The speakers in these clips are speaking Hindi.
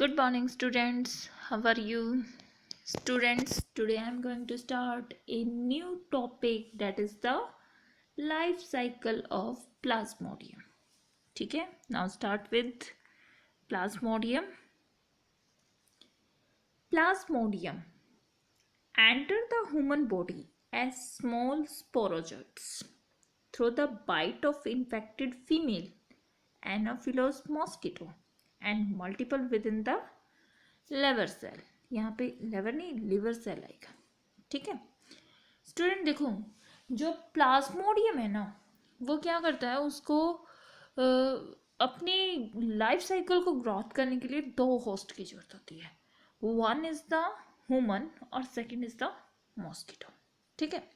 Good morning, students. How are you? Students, today I'm going to start a new topic that is the life cycle of Plasmodium. ठीक है? Now start with Plasmodium. Plasmodium enter the human body as small sporozoites through the bite of infected female Anopheles mosquito and multiple within the liver cell. यहाँ पे लिवर नहीं लिवर सेल आएगा. ठीक है स्टूडेंट, देखो जो प्लाज्मोडियम है ना वो क्या करता है, उसको अपनी लाइफ साइकिल को ग्रोथ करने के लिए दो होस्ट की जरूरत होती है. वन इज द ह्यूमन और सेकंड इज द मॉस्किटो. ठीक है,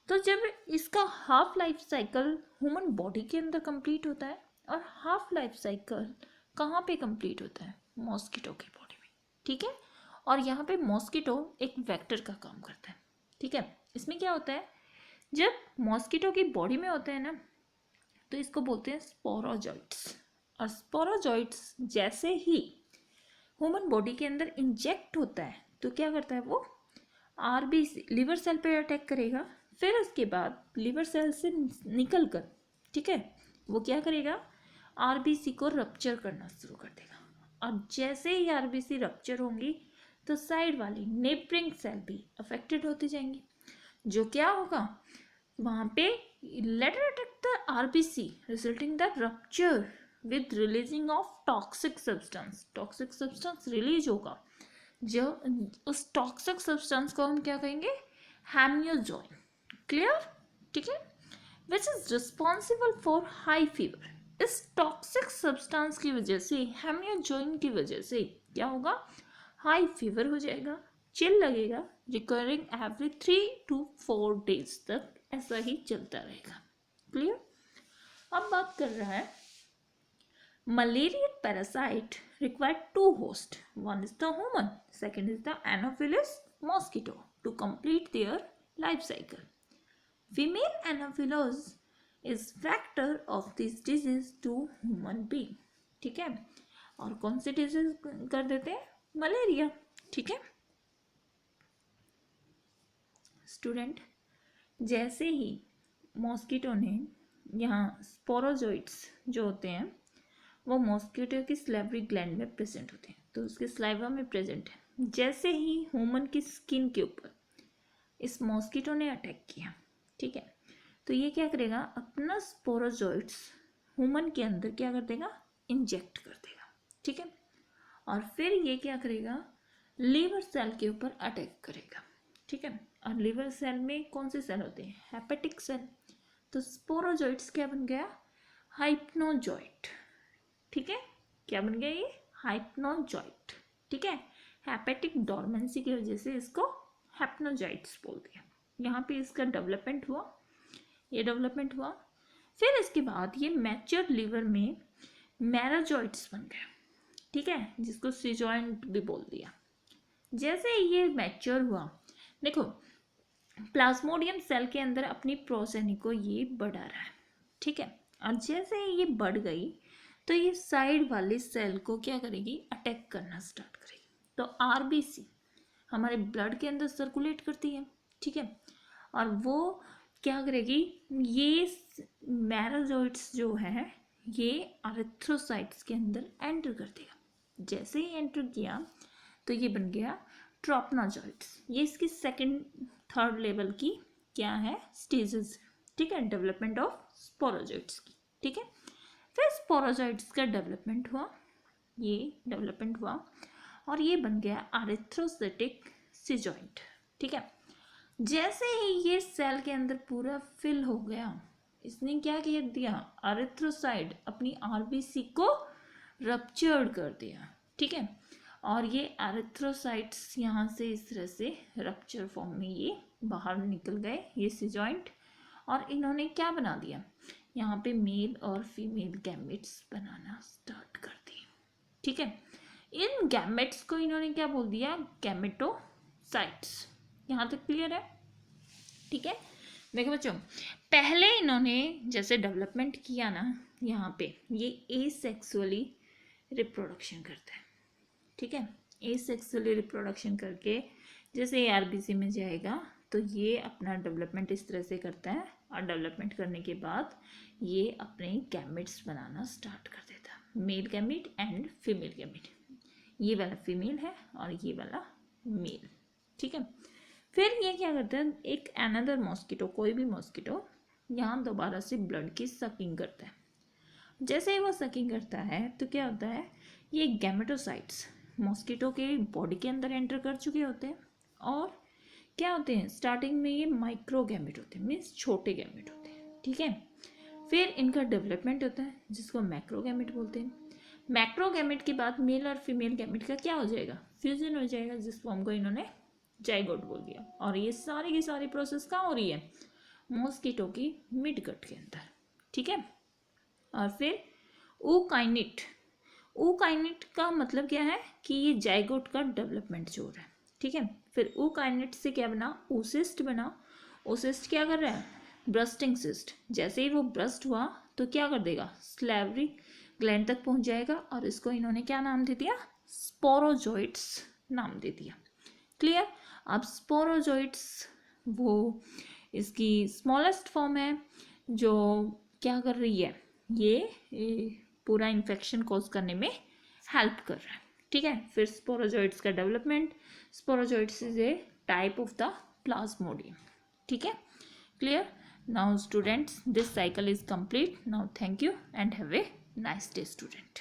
तो जब इसका half life cycle human body के अंदर कंप्लीट होता है और हाफ लाइफ साइकिल कहाँ पे कंप्लीट होता है, मॉस्किटो की बॉडी में. ठीक है, और यहाँ पे मॉस्किटो एक वेक्टर का काम करता है. ठीक है, इसमें क्या होता है, जब मॉस्किटो की बॉडी में होते हैं ना तो इसको बोलते हैं स्पोरोजॉइट्स. और स्पोरोजॉइट्स जैसे ही ह्यूमन बॉडी के अंदर इंजेक्ट होता है तो क्या करता है, वो आरबीसी लिवर सेल पे अटैक करेगा. फिर उसके बाद लिवर सेल से निकल कर, ठीक है, वो क्या करेगा, आरबीसी को रप्चर करना शुरू कर देगा. और जैसे ही आरबीसी रप्चर होंगी तो साइड वाली नेबरिंग सेल भी अफेक्टेड होती जाएंगी. जो क्या होगा, वहाँ पे later attack the RBC resulting the rupture with releasing of toxic substance. Toxic substance release होगा, जो उस टॉक्सिक सब्सटेंस को हम क्या कहेंगे, हेमियोजोइन. क्लियर. ठीक है, which is responsible for high fever. इस टॉक्सिक सब्सटेंस की वजह से, हेमियोजोइन की वजह से क्या होगा, हाई फीवर हो जाएगा, चिल लगेगा, रिकरिंग एवरी 3 to 4 days तक ऐसा ही चलता रहेगा. क्लियर. अब बात कर रहा है malarial parasite require 2 host. One is the human, second is the Anopheles mosquito to complete their life cycle. Female Anopheles is vector of this disease to human being. ठीक है, और कौन से डिजीज कर देते हैं, मलेरिया. ठीक है स्टूडेंट, जैसे ही मॉस्किटो ने यहाँ स्पोरोजोइट्स जो होते हैं वो मॉस्किटो की स्लाइवरी ग्लैंड में प्रेजेंट होते हैं, तो उसके स्लाइवा में प्रेजेंट है. जैसे ही ह्यूमन की स्किन के ऊपर इस मॉस्किटो ने अटैक किया, ठीक है, तो ये क्या करेगा, अपना स्पोरोजोइट्स ह्यूमन के अंदर क्या कर देगा, इंजेक्ट कर देगा. ठीक है, और फिर ये क्या करेगा, लीवर सेल के ऊपर अटैक करेगा. ठीक है, और लीवर सेल में कौन से सेल होते हैं, हेपेटिक सेल. तो स्पोरोजोइट्स क्या बन गया, हाइप्नोजॉइट. ठीक है, क्या बन गया ये, हाइप्नोजॉइट. ठीक है, हेपेटिक डोरमेंसी की वजह से इसको हेप्नोजॉइट्स बोल दिया. यहाँ पे इसका डेवलपमेंट हुआ, ये डेवलपमेंट हुआ. फिर इसके बाद ये मैच्योर लीवर में मैराजॉइट्स बन गया. ठीक है, जिसको सिजॉइंट भी बोल दिया. जैसे ये मैच्योर हुआ, देखो प्लाज्मोडियम सेल के अंदर अपनी प्रोजेनी को ये बढ़ा रहा है. ठीक है, और जैसे ही ये बढ़ गई तो ये साइड वाली सेल को क्या करेगी, अटैक करना स्टार्ट करेगी. तो आरबीसी हमारे ब्लड के अंदर सर्कुलेट करती है. ठीक है, और वो क्या करेगी, ये मैराजोइट्स जो है ये एरिथ्रोसाइट्स के अंदर एंटर कर देगा. जैसे ही एंटर किया तो ये बन गया ट्रोपनाजॉइट्स. ये इसकी सेकंड थर्ड लेवल की क्या है, स्टेजेस. ठीक है, डेवलपमेंट ऑफ स्पोरोजॉइट्स की. ठीक है, फिर स्पोरोजॉइट्स का डेवलपमेंट हुआ, ये डेवलपमेंट हुआ और ये बन गया एरिथ्रोसाइटिक सिजॉइंट. ठीक है, जैसे ही ये सेल के अंदर पूरा फिल हो गया, इसने क्या कर दिया, एरिथ्रोसाइट अपनी आरबीसी को रप्चर्ड कर दिया. ठीक है, और ये एरिथ्रोसाइट्स यहाँ से इस तरह से रप्चर फॉर्म में ये बाहर निकल गए, ये सिजॉइंट. और इन्होंने क्या बना दिया, यहाँ पे मेल और फीमेल गैमेट्स बनाना स्टार्ट कर दिए. ठीक है, इन गैमेट्स को इन्होंने क्या बोल दिया, गैमेटोसाइट्स. यहाँ तक क्लियर है. ठीक है, देखो बच्चों, पहले इन्होंने जैसे डेवलपमेंट किया ना, यहाँ पे ये एसेक्सुअली रिप्रोडक्शन करता है. ठीक है। एसेक्सुअली रिप्रोडक्शन करके जैसे ARBC में जाएगा तो ये अपना डेवलपमेंट इस तरह से करता है, और डेवलपमेंट करने के बाद ये अपने गैमेट्स बनाना स्टार्ट कर देता है, male gamete and female gamete. ये वाला फीमेल है और ये वाला मेल, ठीक है। फिर ये क्या करता है, एक अनदर मॉस्किटो, कोई भी मॉस्किटो यहाँ दोबारा से ब्लड की सकिंग करता है। जैसे ही वो सकिंग करता है तो क्या होता है, ये गैमेटोसाइट्स मॉस्किटो के बॉडी के अंदर एंटर कर चुके होते हैं, और क्या होते हैं, स्टार्टिंग में ये माइक्रो गैमेट होते हैं, मीन्स छोटे गैमेट होते हैं, ठीक है। फिर इनका डेवलपमेंट होता है जिसको मैक्रो गैमेट बोलते हैं। मैक्रो गैमेट के बाद मेल और फीमेल गैमेट का क्या हो जाएगा, फ्यूजन हो जाएगा, जिस फॉर्म को इन्होंने जाइगोट बोल दिया। और ये सारी की सारी प्रोसेस कहाँ हो रही है, मॉस्किटो की मिडगट के अंदर, ठीक है। और फिर ookinete, ookinete का मतलब क्या है कि ये जाइगोट का डेवलपमेंट जो हो रहा है, ठीक है। फिर ookinete से क्या बना, oocyst बना। oocyst क्या कर रहा है, ब्रस्टिंग सिस्ट। जैसे ही वो ब्रस्ट हुआ तो क्या कर देगा, स्लेवरी ग्लैंड तक पहुंच जाएगा, और इसको इन्होंने क्या नाम दे दिया, स्पोरोजोइट्स नाम दे दिया। क्लियर। अब स्पोरोजोइट्स वो इसकी स्मॉलेस्ट फॉर्म है जो क्या कर रही है, ये पूरा इन्फेक्शन कॉज करने में हेल्प कर रहा है, ठीक है। फिर स्पोरोजोइट्स का development, sporozoites is a type of the Plasmodium, ठीक है। Clear. Now students, this cycle is complete. Now thank you and have a nice day, student.